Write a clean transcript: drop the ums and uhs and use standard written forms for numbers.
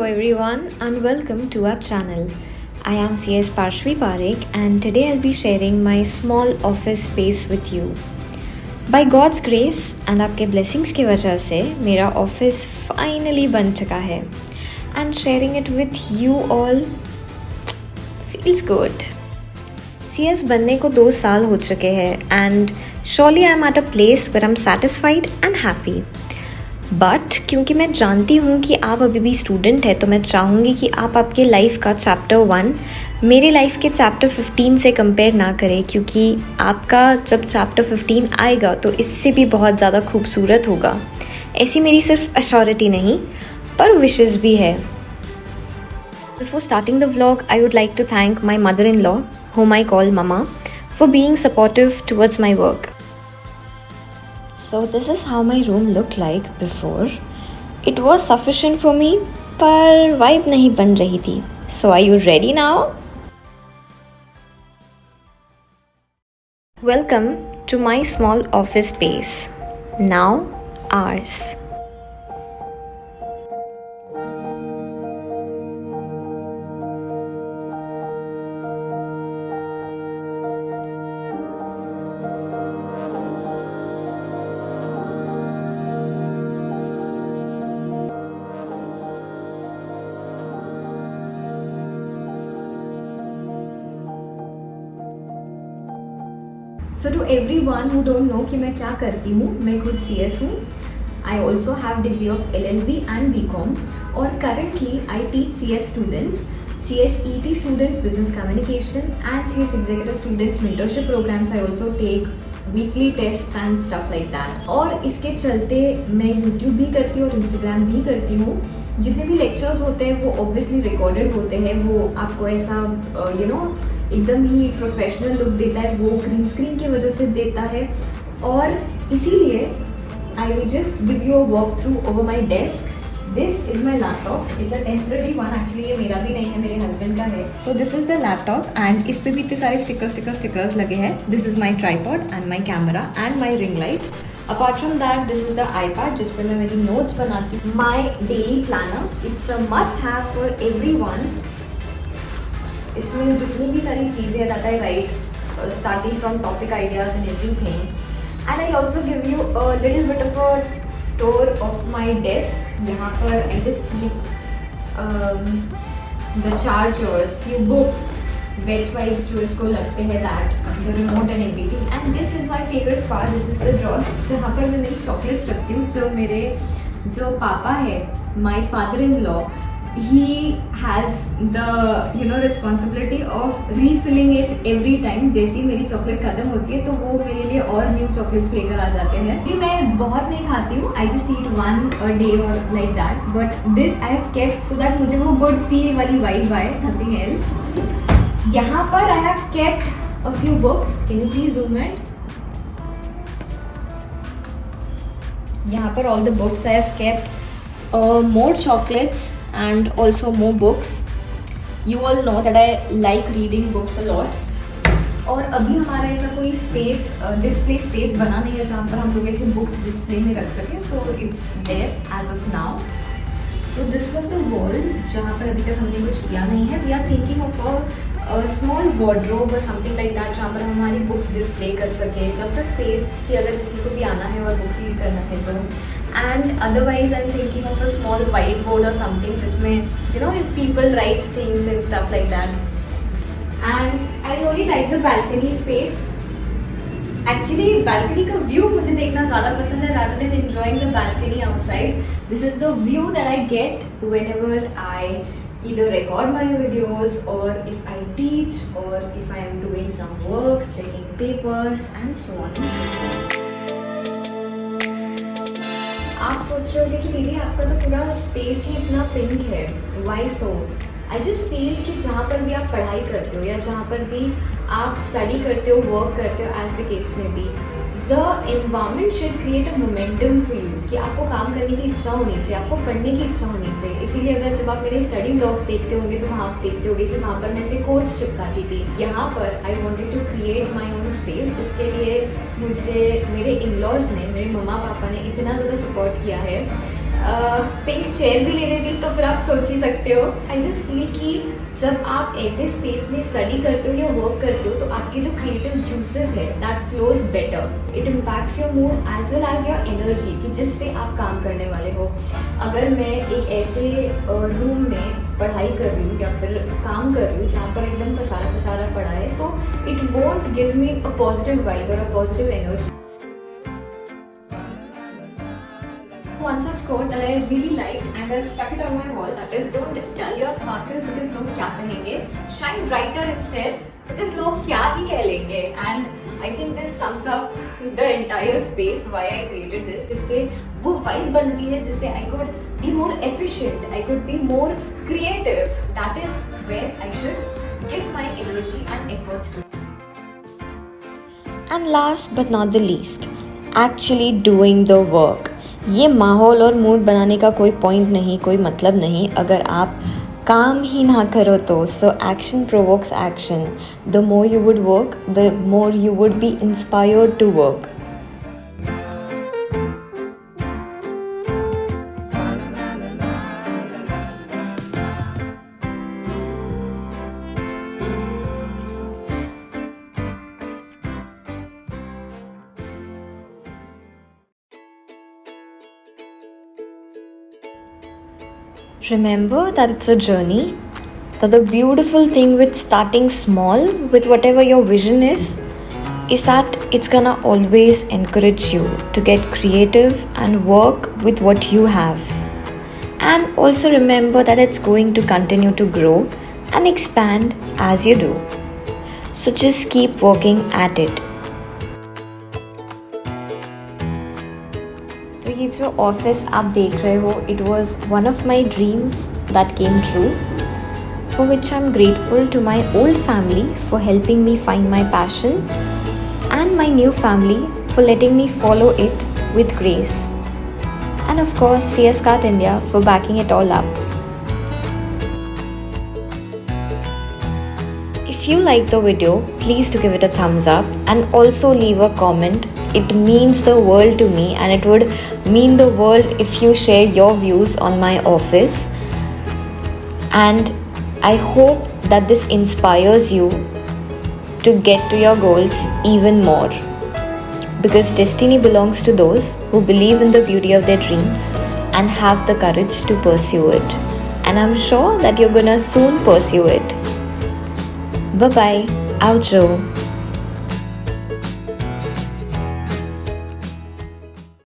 Hello everyone and welcome to our channel. I am CS Parshvi Parekh and today I'll be sharing my small office space with you. By God's grace and आपके blessings की वजह से मेरा office finally बन चुका है and sharing it with you all feels good. CS बनने को 2 साल हो चुके हैं and surely I'm at a place where I'm satisfied and happy. But क्योंकि मैं जानती हूँ कि आप अभी भी स्टूडेंट है तो मैं चाहूँगी कि आप आपके लाइफ का चैप्टर 1 मेरे लाइफ के चैप्टर 15 से कंपेयर ना करें, क्योंकि आपका जब चैप्टर 15 आएगा तो इससे भी बहुत ज़्यादा खूबसूरत होगा. ऐसी मेरी सिर्फ अश्योरिटी नहीं पर विशेस भी है. Before starting the vlog I would like to thank my mother in law whom I call Mama for being supportive towards my work. So this is how my room looked like before. It was sufficient for me, पर vibe नहीं बन रही थी. So are you ready now? Welcome to my small office space. Now ours. So to everyone who don't know कि मैं क्या करती हूँ, मैं खुद CS हूँ. I also have degree of LLB and BCom और currently I teach CS students, CS ET students business communication and CS executive students mentorship programs. I also take weekly tests and stuff like that. और इसके चलते मैं YouTube भी करती हूँ और Instagram भी करती हूँ. जितने भी lectures होते हैं वो obviously recorded होते हैं. वो आपको ऐसा एकदम ही प्रोफेशनल लुक देता है, वो ग्रीन स्क्रीन की वजह से देता है. और इसीलिए I will just give you a walk through over my desk. This is my laptop. It's a temporary one. Actually ये मेरा भी नहीं है, मेरे हस्बैंड का है. So this is the laptop and इस पे भी इतने सारे स्टिकर्स लगे हैं. This is my tripod and my camera and my ring light. Apart from that this is the iPad जिस पर मैं मेरी नोट्स बनाती हूँ. My daily planner. It's a must have for everyone. इसमें जितनी भी सारी चीज़ें that I write starting from topic ideas and everything. And I also give you a little bit of a tour of my desk. यहाँ पर I just keep the chargers, few books, wet wipes जो इसको लगते हैं, that the remote and everything. And this is my favourite part. This is the drawer जहाँ पर मैं मेरी चॉकलेट्स रखती हूँ. जो पापा है, my father in law, he has the responsibility of refilling it every time. जैसे ही मेरी चॉकलेट खत्म होती है तो वो मेरे लिए और न्यू चॉकलेट्स लेकर आ जाते हैं. कि मैं बहुत नहीं खाती हूँ, I just eat 1 a day और like that. But this I have kept so that मुझे वो गुड फील वाली वाइब आए, नथिंग एल्स. यहाँ पर I have kept a few books. Can you please zoom it? यहाँ पर all the books I have kept, more chocolates and also more books. You all know that I like reading books a lot. और अभी हमारा ऐसा कोई space display space बना नहीं है जहाँ पर हम लोग ऐसे बुक्स डिस्प्ले में रख सकें. So it's there as of now. So this was the wall जहाँ पर अभी तक हमने कुछ किया नहीं है. We are thinking of a small wardrobe और समथिंग लाइक दैट जहाँ पर हम हमारी बुक्स डिस्प्ले कर सके. जस्ट अ स्पेस कि अगर किसी को भी आना है और बुक रीड करना है तो. And otherwise I'm thinking of a small whiteboard or something जिसमें if people write things and stuff like that. And I really like the balcony space. Actually balcony का view मुझे देखना ज़्यादा पसंद है rather than enjoying the balcony outside. This is the view that I get whenever I either record my videos or if I teach or if I am doing some work, checking papers and so on and so forth. आप सोच रहे होंगे कि दीदी आपका तो पूरा space ही इतना पिंक है, why so? I just feel कि जहाँ पर भी आप पढ़ाई करते हो या जहाँ पर भी आप स्टडी करते हो, वर्क करते हो, एज द केस में भी, the environment should create a momentum for you कि आपको काम करने की इच्छा होनी चाहिए, आपको पढ़ने की इच्छा होनी चाहिए. इसीलिए अगर जब आप मेरे स्टडी ब्लॉग्स देखते होंगे तो वहाँ आप देखते होंगे कि वहाँ पर मैं ऐसे कोट्स चिपकाती थी. यहाँ पर I wanted to create my own space जिसके लिए मुझे मेरे इन लॉज ने, मेरे मम्मा पापा ने इतना ज़्यादा सपोर्ट किया है. पिंक चेयर भी लेने दी, तो फिर आप सोच ही सकते हो। आई जस्ट फील कि जब आप ऐसे स्पेस में स्टडी करते हो या वर्क करते हो तो आपके जो क्रिएटिव जूसेस है that flows better. It impacts your mood as well as your energy कि जिससे आप काम करने वाले हो। अगर मैं एक ऐसे रूम में पढ़ाई कर रही हूँ या फिर काम कर रही हूँ जहाँ पर एकदम पसारा पसारा पड़ा है, तो it won't give me a positive vibe और a positive energy. One such quote that I really liked and I've stuck it on my wall, that is, don't dull your sparkle because लोग क्या कहेंगे, shine brighter instead because लोग क्या ही कह लेंगे। And I think this sums up the entire space why I created this, जिससे वो vibe बनती है जिससे I could be more efficient, I could be more creative. That is where I should give my energy and efforts to. And last but not the least, actually doing the work. ये माहौल और mood बनाने का कोई point नहीं, कोई मतलब नहीं अगर आप काम ही ना करो तो। So action provokes action. The more you would work, the more you would be inspired to work. Remember that it's a journey, that the beautiful thing with starting small, with whatever your vision is that it's gonna always encourage you to get creative and work with what you have. And also remember that it's going to continue to grow and expand as you do. So just keep working at it. तो ये जो office आप देख रहे हो, it was one of my dreams that came true, for which I am grateful to my old family for helping me find my passion and my new family for letting me follow it with grace, and of course CS Kart India for backing it all up. If you like the video, please do give it a thumbs up and also leave a comment. It means the world to me and it would mean the world if you share your views on my office. And I hope that this inspires you to get to your goals even more. Because destiny belongs to those who believe in the beauty of their dreams and have the courage to pursue it. And I'm sure that you're gonna soon pursue it. Bye bye. Outro.